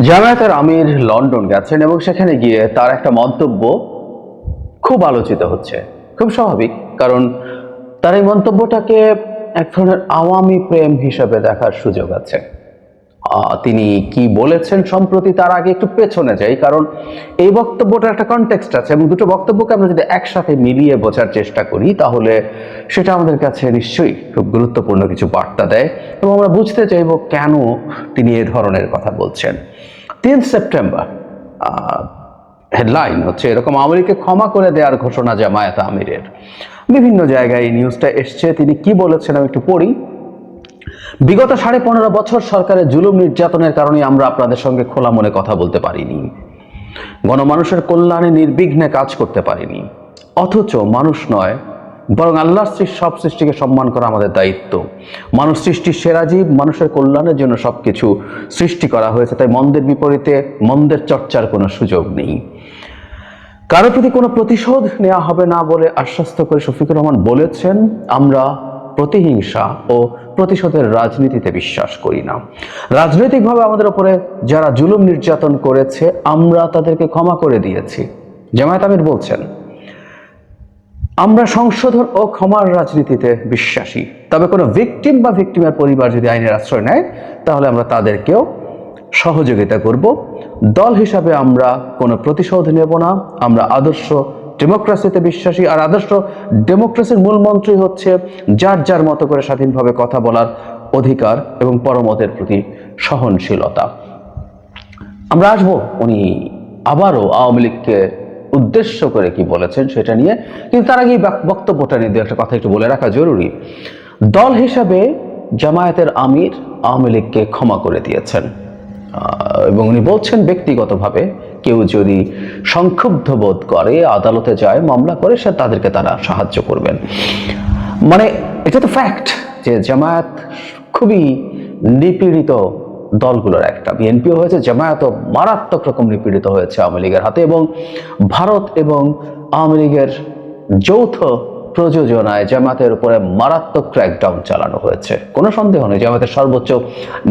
জামায়াতের আমির লন্ডন গেছেন এবং সেখানে গিয়ে তার একটা মন্তব্য খুব আলোচিত হচ্ছে। খুব স্বাভাবিক, কারণ তার এই মন্তব্যটাকে এক ধরনের আওয়ামী প্রেম হিসেবে দেখার সুযোগ আছে। তিনি কি বলেছেন সম্প্রতি, তার আগে একটু পেছনে যাই, কারণ এই বক্তব্যটার একটা কনটেক্সট আছে এবং দুটো বক্তব্যকে আমরা যদি একসাথে মিলিয়ে বোঝার চেষ্টা করি তাহলে সেটা আমাদের কাছে নিশ্চয়ই খুব গুরুত্বপূর্ণ কিছু বার্তা দেয় এবং আমরা বুঝতে চাইব কেন তিনি এ ধরনের কথা বলছেন। 3 সেপ্টেম্বর হেডলাইন হচ্ছে এরকম, আওয়ামী লীগকে ক্ষমা করে দেওয়ার ঘোষণা জামায়াত আমিরের। বিভিন্ন জায়গায় এই নিউজটা এসছে। তিনি কি বলেছেন আমি একটু পড়ি। বিগত 15.5 বছর সরকারের জুলুম নির্যাতনের কারণে আমরা আপনাদের সঙ্গে খোলা মনে কথা বলতে পারিনি, গণমানুষের কল্যাণে নির্বিঘ্নে কাজ করতে পারিনি। অথচ মানুষ নয় বরং আল্লাহর সব সৃষ্টিকে সম্মান করা আমাদের দায়িত্ব। মানুষ সৃষ্টির সেরা জীব, মানুষের কল্যাণের জন্য সবকিছু সৃষ্টি করা হয়েছে, তাই মন্দের বিপরীতে মন্দের চর্চার কোনো সুযোগ নেই। কারো প্রতি কোনো প্রতিশোধ নেওয়া হবে না বলে আশ্বস্ত করে শফিকুর রহমান বলেছেন, আমরা প্রতিহিংসা ও প্রতিশোধের রাজনীতিতে বিশ্বাস করি না। রাজনৈতিকভাবে আমাদের উপরে যারা জুলুম নির্যাতন করেছে আমরা তাদেরকে ক্ষমা করে দিয়েছি। জামায়াত আমির বলছেন, আমরা সংশোধন ও ক্ষমার রাজনীতিতে বিশ্বাসী, তবে কোনো ভিকটিম বা ভিকটিমের পরিবার যদি আইনের আশ্রয় নেয় তাহলে আমরা তাদেরকেও সহযোগিতা করব। দল হিসাবে আমরা কোনো প্রতিশোধ নেব না। আমরা আদর্শ ডেমোক্রেসিতে বিশ্বাসী, আর আদর্শ ডেমোক্রেসির মূল মন্ত্রই হচ্ছে যার যার মতো করে স্বাধীনভাবে কথা বলার অধিকার এবং পরমতের প্রতি সহনশীলতা। আমরা আসবো উনি আবারও আওয়ামী লীগকে উদ্দেশ্য করে কি বলেছেন সেটা নিয়ে, কিন্তু তার আগে বক্তব্যটা নিয়ে একটা কথা একটু বলে রাখা জরুরি। দল হিসাবে জামায়াতের আমির আওয়ামী লীগকে ক্ষমা করে দিয়েছেন এবং উনি বলছেন ব্যক্তিগতভাবে কেউ যদি সংক্ষুব্ধ বোধ করে, আদালতে যায়, মামলা করে, সে তাদেরকে তারা সাহায্য করবেন। মানে এটা তো ফ্যাক্ট যে জামায়াত খুবই নিপীড়িত দলগুলোর একটা। বিএনপিও হয়েছে, জামায়াতও মারাত্মক রকম নিপীড়িত হয়েছে আওয়ামী লীগের হাতে এবং ভারত এবং আওয়ামী লীগের যৌথ প্রযোজনায় জামায়াতের উপরে মারাত্মক ক্র্যাকডাউন চালানো হয়েছে। কোনো সন্দেহ নেই, জামায়াতের সর্বোচ্চ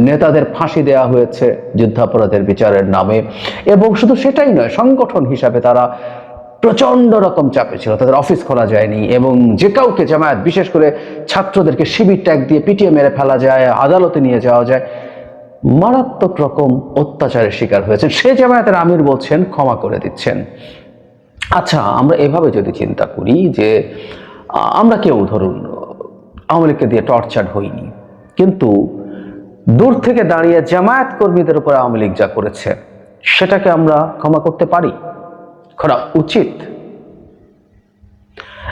নেতাদের ফাঁসি দেওয়া হয়েছে যুদ্ধাপরাধের বিচারের নামে। এবং শুধু সেটাই নয়, সংগঠন হিসাবে তারা প্রচন্ড রকম চাপে ছিল, তাদের অফিস খোলা যায়নি এবং যে কাউকে জামায়াত, বিশেষ করে ছাত্রদেরকে শিবির ট্যাগ দিয়ে পিটিয়ে মেরে ফেলা যায়, আদালতে নিয়ে যাওয়া যায়, মারাত্মক রকম অত্যাচারের শিকার হয়েছে। সে জামায়াতের আমির বলছেন ক্ষমা করে দিচ্ছেন। আচ্ছা, আমরা এভাবে যদি চিন্তা করি যে আমরা কেউ ধরুন আওয়ামী লীগকে দিয়ে টর্চার হইনি, কিন্তু দূর থেকে দাঁড়িয়ে জামায়াত কর্মীদের উপর আওয়ামী লীগ যা করেছে সেটাকে আমরা ক্ষমা করতে পারি, করা উচিত।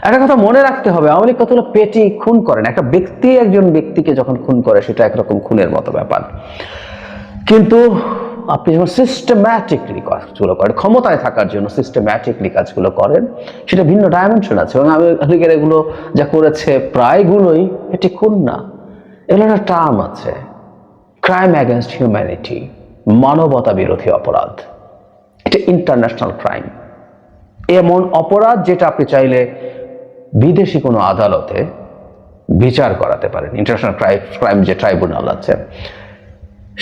একটা কথা মনে রাখতে হবে, আওয়ামী লীগ কতগুলো পেটি খুন করেন। একটা ব্যক্তি একজন ব্যক্তিকে যখন খুন করে সেটা একরকম খুনের মতো ব্যাপার, কিন্তু আপনি যখন সিস্টেম্যাটিকলি কাজগুলো করেন, ক্ষমতায় থাকার জন্য সিস্টেম্যাটিকলি কাজগুলো করেন, সেটা ভিন্ন ডাইমেনশন আছে। এবং আওয়ামী লীগের এগুলো যা করেছে প্রায়গুলোই এটি খুন না, এগুলো একটা টার্ম আছে, ক্রাইম অ্যাগেনস্ট হিউম্যানিটি, মানবতা বিরোধী অপরাধ। এটা ইন্টারন্যাশনাল ক্রাইম, এমন অপরাধ যেটা আপনি চাইলে বিদেশি কোনো আদালতে বিচার করাতে পারেন। ইন্টারন্যাশনাল ক্রাইম যে ট্রাইব্যুনাল আছে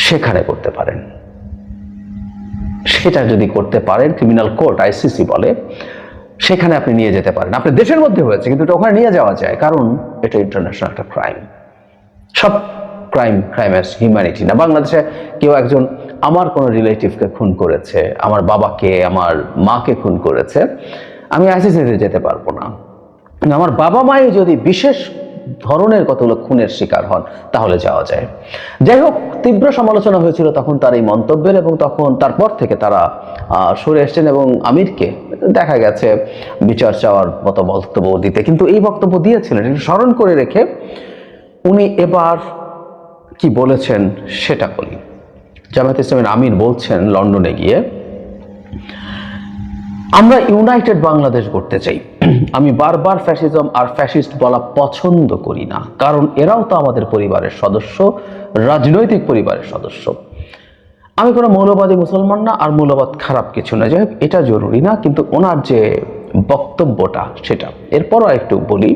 সেখানে করতে পারেন। সেটা যদি করতে পারেন, ক্রিমিনাল কোর্ট আইসিসি বলে, সেখানে আপনি নিয়ে যেতে পারেন। আপনার দেশের মধ্যে হয়েছে কিন্তু এটা ওখানে নিয়ে যাওয়া যায়, কারণ এটা ইন্টারন্যাশনাল একটা ক্রাইম। সব ক্রাইম অ্যাজ হিউম্যানিটি না। বাংলাদেশে কেউ একজন আমার কোনো রিলেটিভকে খুন করেছে, আমার বাবাকে, আমার মাকে খুন করেছে, আমি আইসিসিতে যেতে পারবো না। আমার বাবা মাই যদি বিশেষ ধরনের কতগুলো খুনের শিকার হন তাহলে যাওয়া যায়। যাই হোক, তীব্র সমালোচনা হয়েছিল তখন তার এই মন্তব্যের, এবং তখন তারপর থেকে তারা সরে এসছেন এবং আমিরকে দেখা গেছে বিচার চাওয়ার মতো বক্তব্য দিতে, কিন্তু এই বক্তব্য দিয়েছিলেন। একটু স্মরণ করে রেখে উনি এবার কি বলেছেন সেটা বলি। জামায়াত ইসলামের আমির বলছেন লন্ডনে গিয়ে, আমরা ইউনাইটেড বাংলাদেশ গড়তে চাই। আমি বারবার ফ্যাসিজম আর ফ্যাসিস্ট বলা পছন্দ করি না, কারণ এরাও তো আমাদের পরিবারের সদস্য, রাজনৈতিক পরিবারের সদস্য। আমি কোনো মৌলবাদী মুসলমান না, আর মৌলবাদ খারাপ কিছু না। যাই হোক, এটা জরুরি না, কিন্তু ওনার যে বক্তব্যটা সেটা। এরপরও একটু বলি,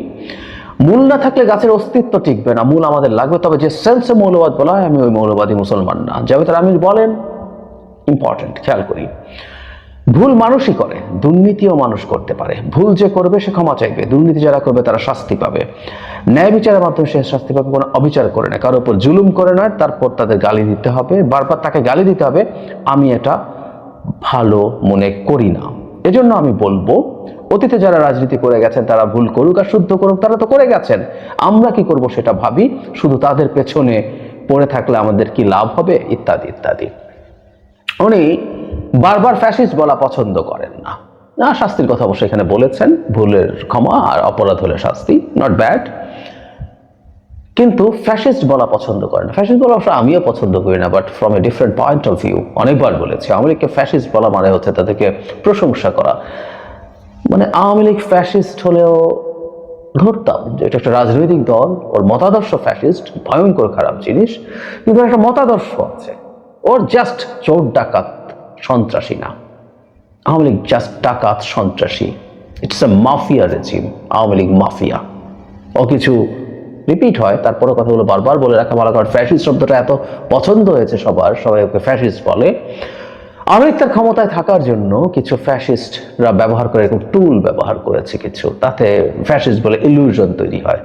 মূল না থাকলে গাছের অস্তিত্ব টিকবে না, মূল আমাদের লাগবে। তবে যে সেন্সে মৌলবাদ বলা হয়, আমি ওই মৌলবাদী মুসলমান না। জামায়াতের আমির বলেন ইম্পর্টেন্ট, খেয়াল করি। ভুল মানুষই করে, দুর্নীতিও মানুষ করতে পারে। ভুল যে করবে সে ক্ষমা চাইবে, দুর্নীতি যারা করবে তারা শাস্তি পাবে। ন্যায় বিচারের মাধ্যমে সে শাস্তি পাবে, কোনো অবিচার করে না, কারোর উপর জুলুম করে নয়। তারপর তাদের গালি দিতে হবে, বারবার তাকে গালি দিতে হবে, আমি এটা ভালো মনে করি না। এজন্য আমি বলবো, অতীতে যারা রাজনীতি করে গেছেন তারা ভুল করুক আর শুদ্ধ করুক, তারা তো করে গেছেন। আমরা কি করব সেটা ভাবি, শুধু তাদের পেছনে পড়ে থাকলে আমাদের কি লাভ হবে, ইত্যাদি ইত্যাদি। উনি বারবার ফ্যাসিস্ট বলা পছন্দ করেন না। শাস্তির কথা অবশ্যই এখানে বলেছেন, ভুলের ক্ষমা আর অপরাধ হলে শাস্তি, নট ব্যাড। কিন্তু ফ্যাসিস্ট বলা পছন্দ করেন না। ফ্যাসিস্ট বলা অবশ্য আমিও পছন্দ করি না, but from a different point of view. অনেকবার বলেছি, আওয়ামী লীগকে ফ্যাসিস্ট বলা মানে হচ্ছে তাদেরকে প্রশংসা করা। মানে আওয়ামী লীগ ফ্যাসিস্ট হলেও ধরতাম যে এটা একটা রাজনৈতিক দল, ওর মতাদর্শ ফ্যাসিস্ট, ভয়ঙ্কর খারাপ জিনিস, কিন্তু একটা মতাদর্শ আছে। ওর জাস্ট চোর ডাকাত সন্ত্রাসী না, আওয়ামী লীগ জাস্ট ডাকাত সন্ত্রাসী। It's a mafia regime, Awami League mafia. ও কিছু রিপিট হয়, তারপরে কথাগুলো বারবার বলে রাখা ভালো, কারণ ফ্যাসিস্ট শব্দটা এত পছন্দ হয়েছে সবাই ওকে ফ্যাসিস্ট বলে। আওয়ামী লীগ তার ক্ষমতায় থাকার জন্য কিছু ফ্যাসিস্টরা ব্যবহার করে, এরকম টুল ব্যবহার করেছে কিছু, তাতে ফ্যাসিস্ট বলে ইলিউশন তৈরি হয়।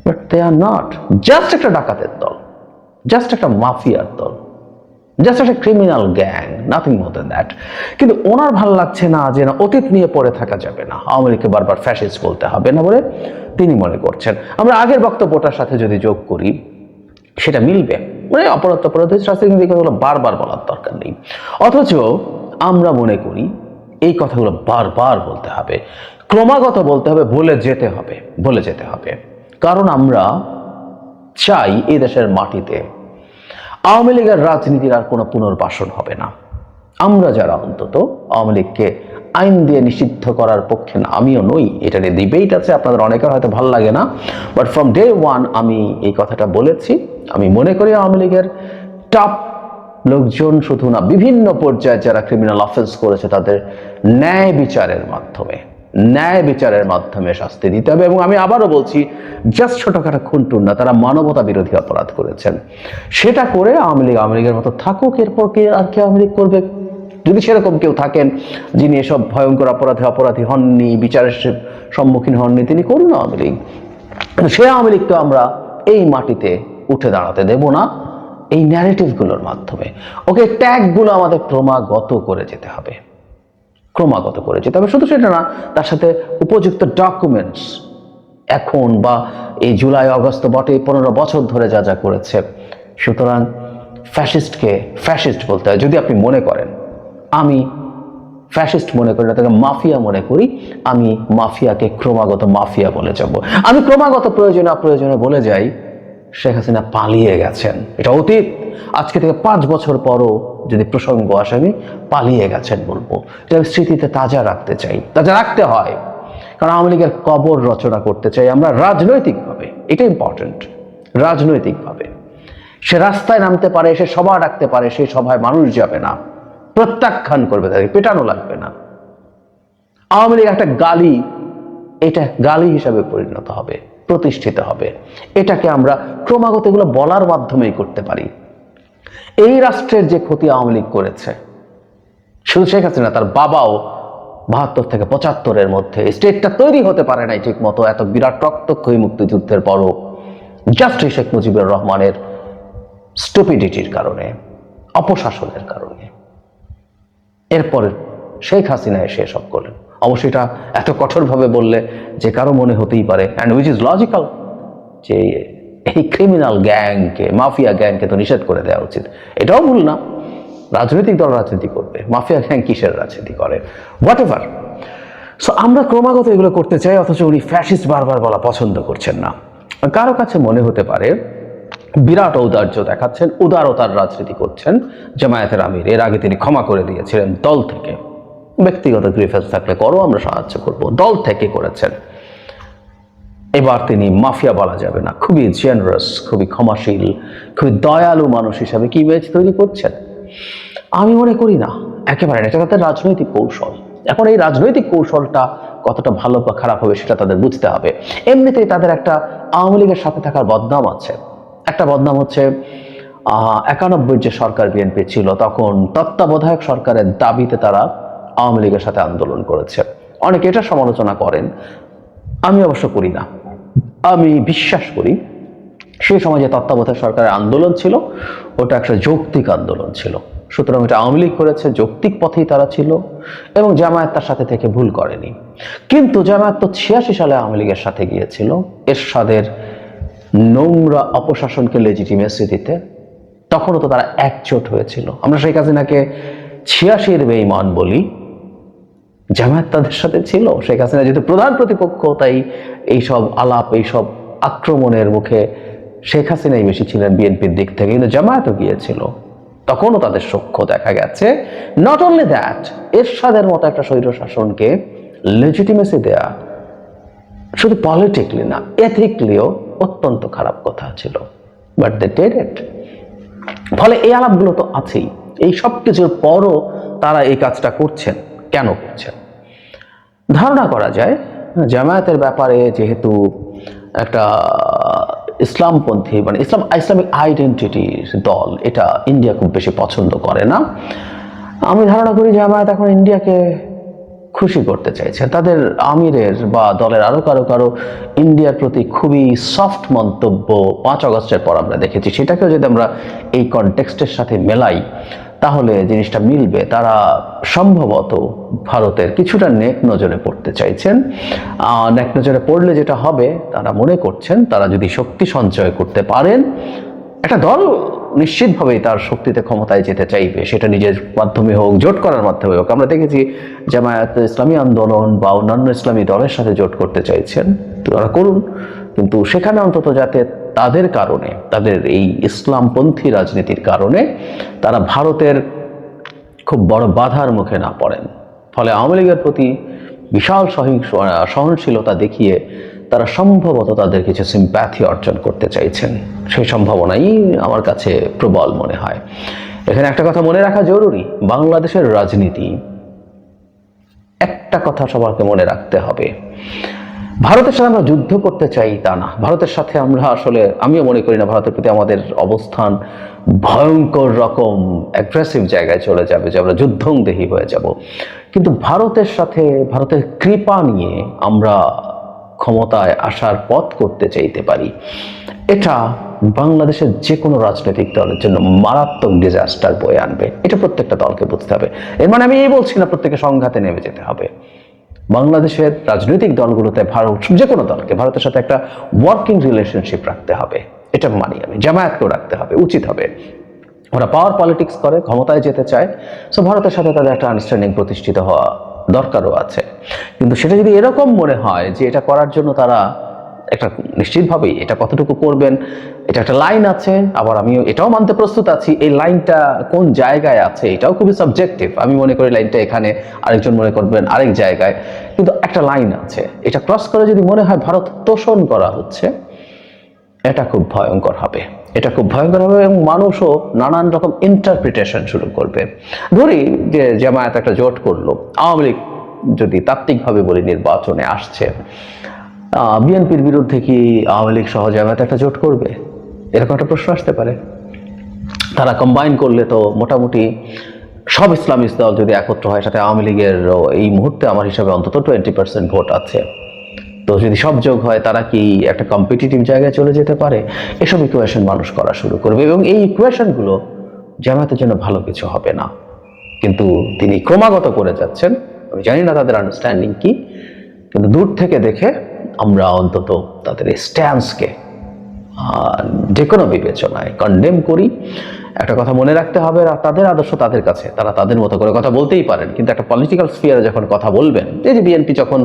But they are not, just একটা ডাকাতের দল, জাস্ট একটা মাফিয়ার দল, জাস্ট একটা criminal gang, nothing more than that. কিন্তু ওনার ভালো লাগছে না যে না, অতীত নিয়ে পড়ে থাকা যাবে না, আওয়ামী লীগকে বারবার ফ্যাসিস্ট বলতে হবে না বলে তিনি মনে করছেন। আমরা আগের বক্তব্যটার সাথে যদি যোগ করি সেটা মিলবে, মানে অপরাধ শাস্তি কিন্তু এই কথাগুলো বারবার বলার দরকার নেই। অথচ আমরা মনে করি এই কথাগুলো বারবার বলতে হবে, ক্রমাগত বলতে হবে, বলে যেতে হবে। কারণ আমরা চাই এই দেশের মাটিতে আওয়ামী লীগের রাজনীতির আর কোনো পুনর্বাসন হবে না। আমরা যারা অন্তত আওয়ামী লীগকে আইন দিয়ে নিষিদ্ধ করার পক্ষে না, আমিও নই, এটা নিয়ে ডিবেট আছে, আপনাদের অনেকের হয়তো ভালো লাগে না, বাট ফ্রম ডে ওয়ান আমি এই কথাটা বলেছি। আমি মনে করি আওয়ামী লীগের টপ লোকজন শুধু না, বিভিন্ন পর্যায়ে যারা ক্রিমিনাল অফেন্স করেছে তাদের ন্যায় বিচারের মাধ্যমে শাস্তি দিতে হবে। এবং আমি আবারও বলছি, জাস্ট ছোটখাটো খুনটুন না, তারা মানবতা বিরোধী অপরাধ করেছেন। সেটা করে আওয়ামী লীগের মতো থাকুক, এরপর কে আর কি আওয়ামী লীগ করবে? যদি সেরকম কেউ থাকেন যিনি এসব ভয়ঙ্কর অপরাধী হননি, বিচারের সম্মুখীন হননি, তিনি করুন আওয়ামী লীগ। সে আওয়ামী লীগ তো আমরা এই মাটিতে উঠে দাঁড়াতে দেব না। এই ন্যারেটিভগুলোর মাধ্যমে ওকে ট্যাগগুলো আমাদের ক্রমাগত করে যেতে হবে। শুধু সেটা না, তার সাথে উপযুক্ত ডকুমেন্টস, এখন বা এই জুলাই আগস্ট বটে 15 বছর ধরে যা যা করেছে। সুতরাং ফ্যাসিস্টকে ফ্যাসিস্ট বলতে হয়। যদি আপনি মনে করেন আমি ফ্যাসিস্ট মনে করি না, তাকে মাফিয়া মনে করি, আমি মাফিয়াকে ক্রমাগত মাফিয়া বলে যাব। আমি ক্রমাগত প্রয়োজনে বলে যাই শেখ হাসিনা পালিয়ে গেছেন, এটা অতীত। আজকে থেকে 5 বছর পরও যদি প্রসঙ্গ আসে আমি পালিয়ে গেছেন বলবো। এটা আমি স্মৃতিতে তাজা রাখতে হয়, কারণ আওয়ামী লীগের কবর রচনা করতে চাই আমরা রাজনৈতিকভাবে। এটা ইম্পর্টেন্ট, রাজনৈতিকভাবে। সে রাস্তায় নামতে পারে, সে সভা ডাকতে পারে, সেই সভায় মানুষ যাবে না, প্রত্যাখ্যান করবে, তাকে পেটানো লাগবে না। আওয়ামী লীগ একটা গালি, এটা গালি হিসাবে পরিণত হবে, প্রতিষ্ঠিত হবে। এটাকে আমরা ক্রমাগত এগুলো বলার মাধ্যমেই করতে পারি। এই রাষ্ট্রের যে ক্ষতি আওয়ামী লীগ করেছে, শুধু শেখ হাসিনা, তার বাবাও 72 থেকে 75-এর মধ্যে স্টেটটা তৈরি হতে পারে নাই ঠিক মতো, এত বিরাট রক্তক্ষয়ী মুক্তিযুদ্ধের পরও, জাস্ট শেখ মুজিবুর রহমানের স্টুপিডিটির কারণে, অপশাসনের কারণে। এরপর শেখ হাসিনা এসে সব করলেন। অবশ্যই এটা এত কঠোরভাবে বললে যে কারো মনে হতেই পারে, অ্যান্ড উইচ ইজ লজিক্যাল, যে এই ক্রিমিনাল গ্যাংকে, মাফিয়া গ্যাংকে তো নিষেধ করে দেওয়া উচিত। এটাও ভুল না, রাজনৈতিক দল রাজনীতি করবে, মাফিয়া গ্যাং কিসের রাজনীতি করে, হোয়াট এভার। সো আমরা ক্রমাগত এগুলো করতে চাই, অথচ উনি ফ্যাসিস্ট বারবার বলা পছন্দ করছেন না। কারো কাছে মনে হতে পারে বিরাট ঔদার্য দেখাচ্ছেন, উদারতার রাজনীতি করছেন জামায়াতের আমির। এর আগে তিনি ক্ষমা করে দিয়েছিলেন দল থেকে, ব্যক্তিগত গ্রিভেন্স থাকলে করো, আমরা সাহায্য করব, দল থেকে করেছেন। এবার তিনি মাফিয়া বলা যাবে না, খুবই জেনারাস, খুবই ক্ষমাশীল, খুবই দয়ালু মানুষ হিসাবে কি ইমেজ তৈরি করছেন? আমি মনে করি না, একেবারে না। এটা তাদের রাজনৈতিক কৌশল। এখন এই রাজনৈতিক কৌশলটা কতটা ভালো বা খারাপ হবে সেটা তাদের বুঝতে হবে। এমনিতেই তাদের একটা আওয়ামী লীগের সাথে থাকার বদনাম আছে। একটা বদনাম হচ্ছে 91 যে সরকার বিএনপি ছিল, তখন তত্ত্বাবধায়ক সরকারের দাবিতে তারা আওয়ামী লীগের সাথে আন্দোলন করেছে। অনেকে এটা সমালোচনা করেন, আমি অবশ্য করি না। আমি বিশ্বাস করি সেই সময় যে তত্ত্বাবধায়ক সরকারের আন্দোলন ছিল ওটা একটা যৌক্তিক আন্দোলন ছিল। সুতরাং এটা আওয়ামী লীগ করেছে, যৌক্তিক পথেই তারা ছিল, এবং জামায়াত তার সাথে থেকে ভুল করেনি। কিন্তু জামায়াত তো 86 সালে আওয়ামী লীগের সাথে গিয়েছিল এরশাদের নোংরা অপশাসনকে লেজিটিমেসি দিতে। তখনও তো তারা একজোট হয়েছিল। আমরা শেখ হাসিনাকে 86-এর বেঈমান বলি, জামায়াত তাদের সাথে ছিল। শেখ হাসিনা যেহেতু প্রধান প্রতিপক্ষ, তাই এইসব আলাপ, এইসব আক্রমণের মুখে শেখ হাসিনাই বেশি ছিলেন বিএনপির দিক থেকে, কিন্তু জামায়াতও গিয়েছিল, তখনও তাদের সখ্য দেখা গেছে। নট অনলি দ্যাট, এরশাদের মতো একটা স্বৈর শাসনকে লেজিটিমেসি দেয়া শুধু পলিটিক্যালি না, এথিক্যালিও অত্যন্ত খারাপ কথা ছিল। But they did it. ফলে এই আলাপগুলো তো আছেই। এই সব কিছুর পরও তারা এই কাজটা করছেন। কেন করছেন? ধারণা করা যায় জামায়াতের ব্যাপারে যেহেতু একটা ইসলামপন্থী, মানে ইসলামিক আইডেন্টিটির দল, এটা ইন্ডিয়া খুব বেশি পছন্দ করে না। আমি ধারণা করি জামায়াত এখন ইন্ডিয়াকে খুশি করতে চাইছে। তাদের আমিরের বা দলের আরো কারো ইন্ডিয়ার প্রতি খুবই সফট মন্তব্য 5 আগস্টের পর আমরা দেখেছি। সেটাকেও যদি আমরা এই কনটেক্সটের সাথে মেলাই তাহলে জিনিসটা মিলবে। তারা সম্ভবত ভারতের কিছুটা নেক নজরে পড়তে চাইছেন। নেক নজরে পড়লে যেটা হবে, তারা মনে করছেন তারা যদি শক্তি সঞ্চয় করতে পারেন, একটা দল নিশ্চিতভাবেই তার শক্তিতে ক্ষমতায় যেতে চাইবে, সেটা নিজের মাধ্যমে হোক, জোট করার মাধ্যমে হোক। আমরা দেখেছি জামায়াত ইসলামী আন্দোলন বা অন্যান্য ইসলামী দলের সাথে জোট করতে চাইছেন, তারা করুন, কিন্তু সেখানে অন্তত যাতে তাদের কারণে, তাদের এই ইসলামপন্থী রাজনীতির কারণে তারা ভারতের খুব বড় বাধার মুখে না পড়েন। ফলে আওয়ামী লীগের প্রতি বিশাল সহনশীলতা দেখিয়ে তারা সম্ভবত তাদের কিছু সিম্প্যাথি অর্জন করতে চাইছেন। সেই সম্ভাবনাই আমার কাছে প্রবল মনে হয়। এখানে একটা কথা মনে রাখা জরুরি, বাংলাদেশের রাজনীতি, একটা কথা সবাইকে মনে রাখতে হবে, ভারতের সাথে আমরা যুদ্ধ করতে চাই তা না। ভারতের সাথে আমরা আসলে, আমিও মনে করি না ভারতের প্রতি আমাদের অবস্থান ভয়ঙ্কর রকম অ্যাগ্রেসিভ জায়গায় চলে যাবে যে আমরা যুদ্ধংদেহী হয়ে যাব। কিন্তু ভারতের সাথে, ভারতের কৃপা নিয়ে আমরা ক্ষমতায় আসার পথ করতে চাইতে পারি। এটা বাংলাদেশের যে কোনো রাজনৈতিক দলের জন্য মারাত্মক ডিজাস্টার বয়ে আনবে। এটা প্রত্যেকটা দলকে বুঝতে হবে। এর মানে আমি এই বলছি না প্রত্যেকে সংঘাতে নেমে যেতে হবে। বাংলাদেশের রাজনৈতিক দলগুলোতে ভারত, যে কোনো দলকে ভারতের সাথে একটা ওয়ার্কিং রিলেশনশিপ রাখতে হবে, এটা মানি আমি। জামায়াতকেও রাখতে হবে, উচিত হবে। ওরা পাওয়ার পলিটিক্স করে, ক্ষমতায় যেতে চায়, সো ভারতের সাথে তাদের একটা আন্ডারস্ট্যান্ডিং প্রতিষ্ঠিত হওয়া দরকারও আছে। কিন্তু সেটা যদি এরকম মনে হয় যে এটা করার জন্য তারা একটা, নিশ্চিতভাবেই এটা কতটুকু করবেন, এটা একটা লাইন আছে। আবার আমি এটাও মানতে প্রস্তুত আছি এই লাইনটা কোন জায়গায় আছে এটাও খুবই সাবজেক্টিভ। আমি মনে করি লাইনটা এখানে, আরেকজন মনে করবেন আরেক জায়গায়, কিন্তু একটা লাইন আছে। এটা ক্রস করে যদি মনে হয় ভারত তোষণ করা হচ্ছে, এটা খুব ভয়ঙ্কর হবে। এটা খুব ভয়ঙ্কর হবে এবং মানুষও নানান রকম ইন্টারপ্রিটেশন শুরু করবে। ধরি যে জামায়াত একটা জোট করলো, আওয়ামী লীগ যদি তাত্ত্বিকভাবে বলি নির্বাচনে আসছে, বিএনপির বিরুদ্ধে কি আওয়ামী লীগ সহ জামায়াত একটা জোট করবে? এরকম একটা প্রশ্ন আসতে পারে। তারা কম্বাইন করলে তো মোটামুটি সব ইসলামিস্ট দল যদি একত্র হয়, সাথে আওয়ামী লীগের এই মুহূর্তে আমার হিসাবে অন্তত 20% ভোট আছে, তো যদি সব যোগ হয় তারা কি একটা কম্পিটিটিভ জায়গায় চলে যেতে পারে? এসব ইকুয়েশন মানুষ করা শুরু করবে এবং এই ইকুয়েশনগুলো জামায়াতের জন্য ভালো কিছু হবে না। কিন্তু তিনি ক্রমাগত করে যাচ্ছেন, আমি জানি না তাদের আন্ডারস্ট্যান্ডিং কি, কিন্তু দূর থেকে দেখে আমরা অন্তত তাদের এই স্ট্যান্সকে যে কোনো বিবেচনায় কন্ডেম করি। একটা কথা মনে রাখতে হবে, তাদের আদর্শ তাদের কাছে, তারা তাদের মতো করে কথা বলতেই পারেন, কিন্তু একটা পলিটিক্যাল স্ফিয়ারে যখন কথা বলবেন, এই যে বিএনপি যখন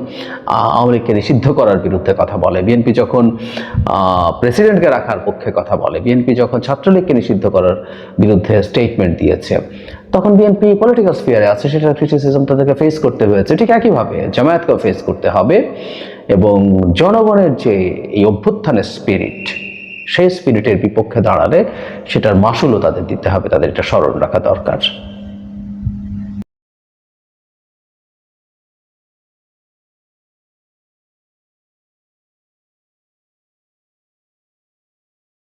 আওয়ামী লীগকে নিষিদ্ধ করার বিরুদ্ধে কথা বলে, বিএনপি যখন প্রেসিডেন্টকে রাখার পক্ষে কথা বলে, বিএনপি যখন ছাত্রলীগকে নিষিদ্ধ করার বিরুদ্ধে স্টেটমেন্ট দিয়েছে, তখন বিএনপি পলিটিক্যাল স্ফিয়ারে আছে, সেটার ক্রিটিসিজম তাদেরকে ফেস করতে হয়েছে। ঠিক একইভাবে জামায়াতকেও ফেস করতে হবে এবং জনগণের যে এই অভ্যুত্থানের স্পিরিট, সেই স্পিরিটের বিপক্ষে দাঁড়ালে সেটার মাসুলও তাদের দিতে হবে, তাদের এটা স্মরণ রাখা দরকার।